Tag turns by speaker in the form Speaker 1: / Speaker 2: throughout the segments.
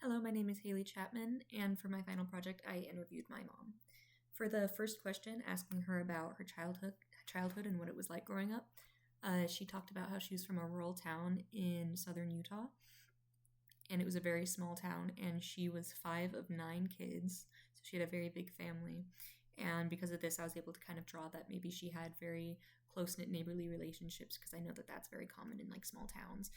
Speaker 1: Hello, my name is Haley Chapman, and for my final project, I interviewed my mom. For the first question, asking her about her childhood and what it was like growing up, she talked about how she was from a rural town in southern Utah, and it was a very small town, and she was 5 of 9 kids, so she had a very big family. And because of this, I was able to kind of draw that maybe she had very close-knit neighborly relationships, because I know that that's very common in like small towns.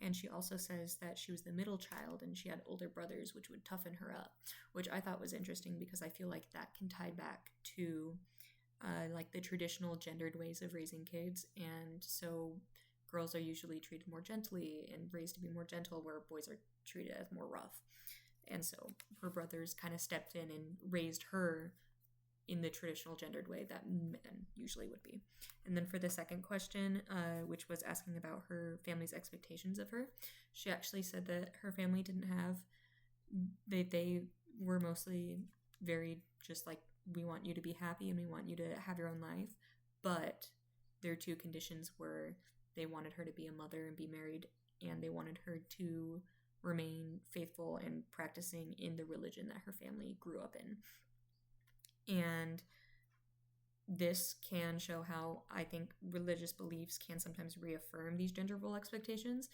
Speaker 1: And she also says that she was the middle child and she had older brothers, which would toughen her up, which I thought was interesting because I feel like that can tie back to like the traditional gendered ways of raising kids. And so girls are usually treated more gently and raised to be more gentle, where boys are treated as more rough. And so her brothers kind of stepped in and raised her in the traditional gendered way that men usually would be. And then for the second question, which was asking about her family's expectations of her, she actually said that her family didn't have, they were mostly very just like, we want you to be happy and we want you to have your own life. But their two conditions were they wanted her to be a mother and be married, and they wanted her to remain faithful and practicing in the religion that her family grew up in. And this can show how I think religious beliefs can sometimes reaffirm these gender role expectations,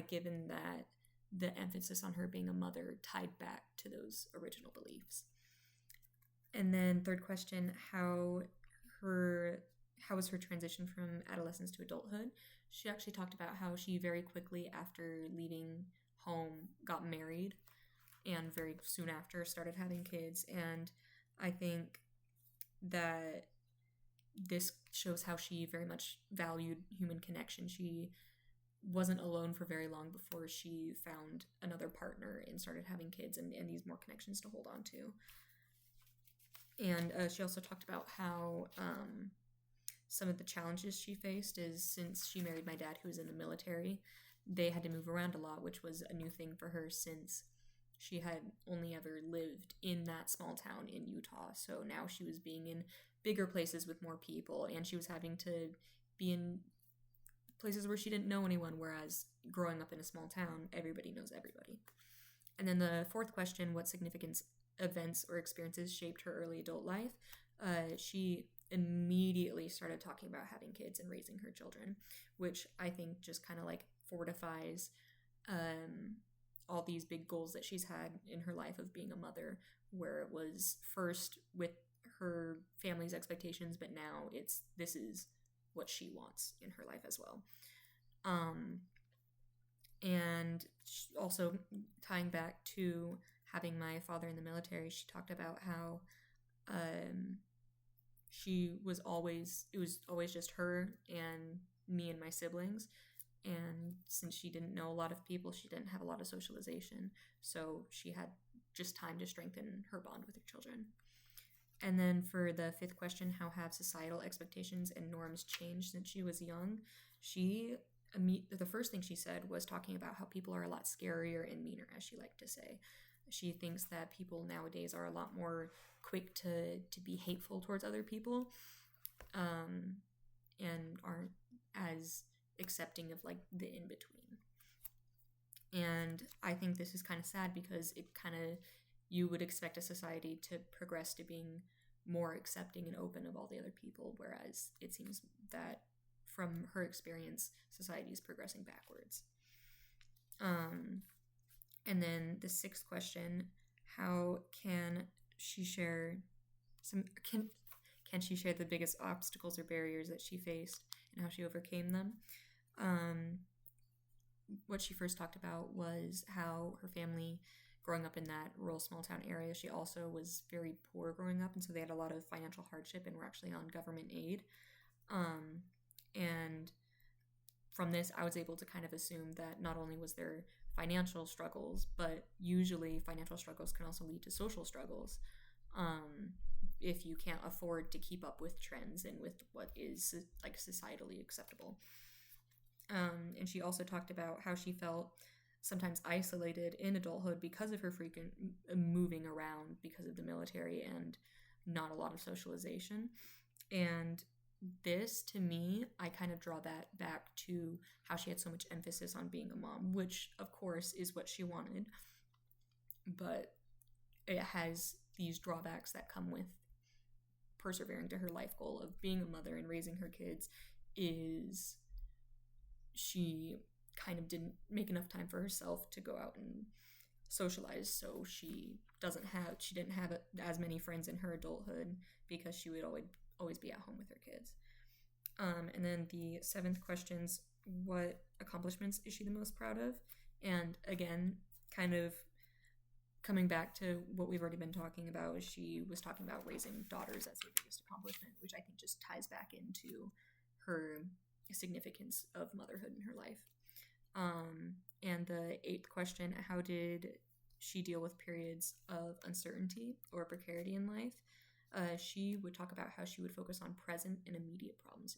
Speaker 1: given that the emphasis on her being a mother tied back to those original beliefs. And then third question, how was her transition from adolescence to adulthood? She actually talked about how she very quickly after leaving home got married, and very soon after started having kids. And I think that this shows how she very much valued human connection. She wasn't alone for very long before she found another partner and started having kids and these more connections to hold on to. And she also talked about how some of the challenges she faced is, since she married my dad, who was in the military, they had to move around a lot, which was a new thing for her since she had only ever lived in that small town in Utah. So now she was being in bigger places with more people, and she was having to be in places where she didn't know anyone, whereas growing up in a small town, everybody knows everybody. And then the fourth question, what significant events or experiences shaped her early adult life? She immediately started talking about having kids and raising her children, which I think just kind of like fortifies all these big goals that she's had in her life of being a mother, where it was first with her family's expectations, but now this is what she wants in her life as well. And also tying back to having my father in the military, she talked about how it was always just her and me and my siblings. And since she didn't know a lot of people, she didn't have a lot of socialization. So she had just time to strengthen her bond with her children. And then for the fifth question, how have societal expectations and norms changed since she was young? The first thing she said was talking about how people are a lot scarier and meaner, as she liked to say. She thinks that people nowadays are a lot more quick to be hateful towards other people, and aren't as accepting of like the in-between. And I think this is kind of sad, because you would expect a society to progress to being more accepting and open of all the other people, whereas it seems that from her experience, society is progressing backwards. And then the sixth question, how can she share the biggest obstacles or barriers that she faced and how she overcame them? What she first talked about was how her family, growing up in that rural small town area, she also was very poor growing up, and so they had a lot of financial hardship and were actually on government aid. And from this, I was able to kind of assume that not only was there financial struggles, but usually financial struggles can also lead to social struggles. If you can't afford to keep up with trends and with what is like societally acceptable. And she also talked about how she felt sometimes isolated in adulthood because of her frequent moving around because of the military and not a lot of socialization. And this, to me, I kind of draw that back to how she had so much emphasis on being a mom, which of course is what she wanted. but it has these drawbacks that come with persevering to her life goal of being a mother and raising her kids. Is she kind of didn't make enough time for herself to go out and socialize, so she didn't have as many friends in her adulthood because she would always be at home with her kids. And then the seventh question's, what accomplishments is she the most proud of? And again, kind of coming back to what we've already been talking about, she was talking about raising daughters as her biggest accomplishment, which I think just ties back into her significance of motherhood in her life. And the eighth question, how did she deal with periods of uncertainty or precarity in life? She would talk about how she would focus on present and immediate problems.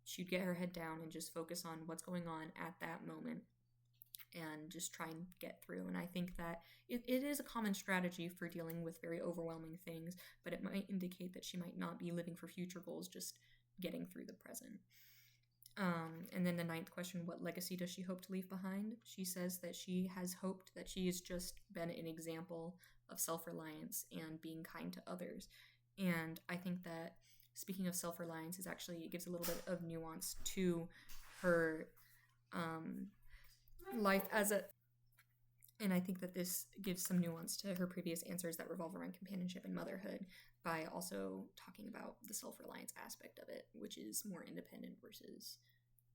Speaker 1: She'd get her head down and just focus on what's going on at that moment and just try and get through. And I think that it is a common strategy for dealing with very overwhelming things, but it might indicate that she might not be living for future goals, just getting through the present. And then the ninth question, what legacy does she hope to leave behind? She says that she has hoped that she has just been an example of self-reliance and being kind to others. And I think that speaking of self-reliance is actually, it gives a little bit of nuance to her life and I think that this gives some nuance to her previous answers that revolve around companionship and motherhood by also talking about the self-reliance aspect of it, which is more independent versus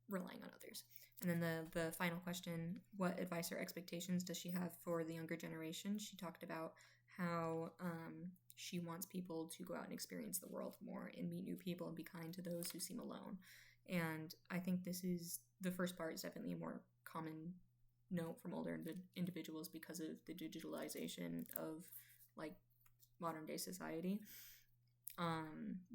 Speaker 1: relying on others. And then the final question, what advice or expectations does she have for the younger generation? She talked about how she wants people to go out and experience the world more and meet new people and be kind to those who seem alone. And I think the first part is definitely a more common note from older individuals because of the digitalization of like modern day society,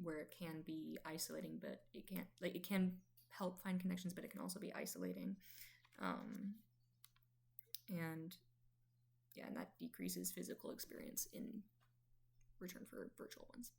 Speaker 1: where it can be isolating, but it can help find connections, but it can also be isolating, and that decreases physical experience in return for virtual ones.